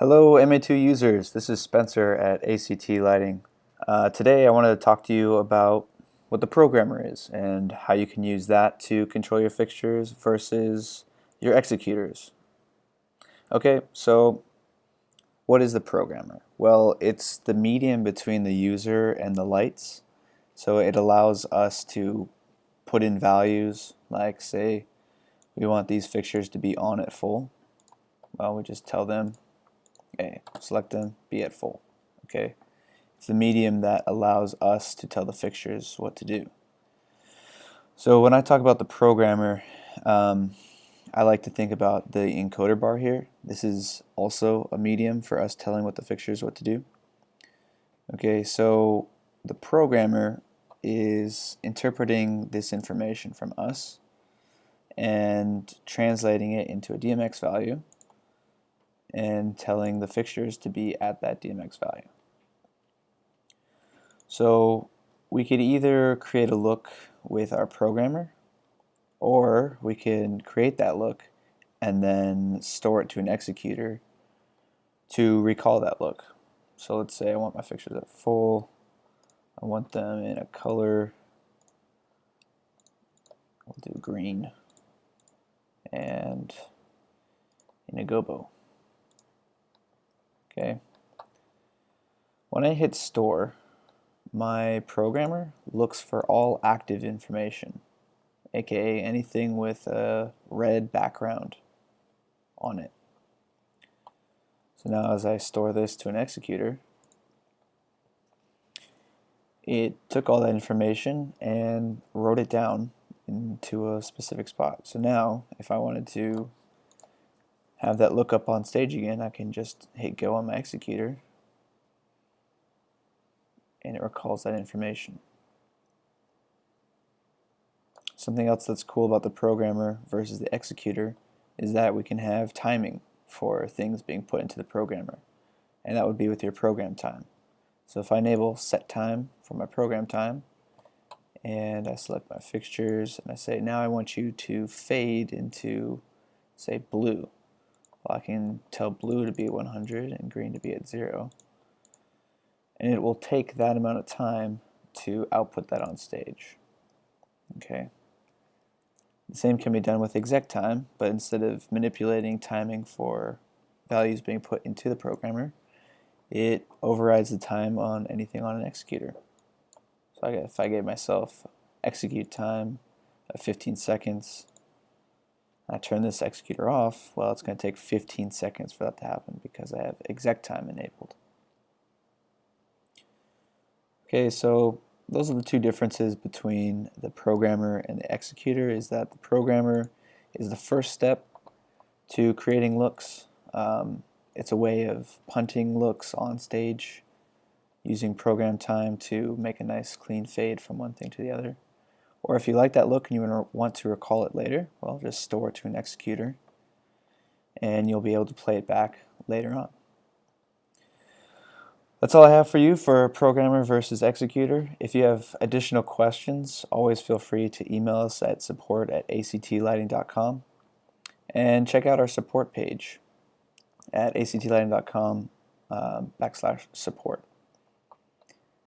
Hello MA2 users, this is Spencer at ACT Lighting. Today I wanted to talk to you about what the programmer is and how you can use that to control your fixtures versus your executors. Okay, so what is the programmer? Well, it's the medium between the user and the lights. So it allows us to put in values like, say, we want these fixtures to be on at full. Well, we just tell them, okay, select them, be at full. Okay, it's the medium that allows us to tell the fixtures what to do. So when I talk about the programmer, I like to think about the encoder bar here. This is also a medium for us telling what the fixtures what to do. Okay, so the programmer is interpreting this information from us and translating it into a DMX value and telling the fixtures to be at that DMX value. So we could either create a look with our programmer, or we can create that look and then store it to an executor to recall that look. So let's say I want my fixtures at full. I want them in a color. We'll do green and in a gobo. Okay. When I hit store, my programmer looks for all active information, aka anything with a red background on it. So now as I store this to an executor, it took all that information and wrote it down into a specific spot. So now if I wanted to have that look up on stage again, I can just hit go on my executor and it recalls that information. Something else that's cool about the programmer versus the executor is that we can have timing for things being put into the programmer, and that would be with your program time. So if I enable set time for my program time and I select my fixtures and I say now I want you to fade into, say, blue. Well, I can tell blue to be 100 and green to be at 0, and it will take that amount of time to output that on stage. Okay. The same can be done with exec time, but instead of manipulating timing for values being put into the programmer, it overrides the time on anything on an executor. So if I gave myself execute time of 15 seconds, I turn this executor off, well, it's going to take 15 seconds for that to happen because I have exec time enabled. Okay, so those are the two differences between the programmer and the executor, is that the programmer is the first step to creating looks. It's a way of punting looks on stage using program time to make a nice clean fade from one thing to the other. Or if you like that look and you want to recall it later, well, just store it to an executor and you'll be able to play it back later on. That's all I have for you for programmer versus executor. If you have additional questions, always feel free to email us at support@actlighting.com and check out our support page at actlighting.com /support.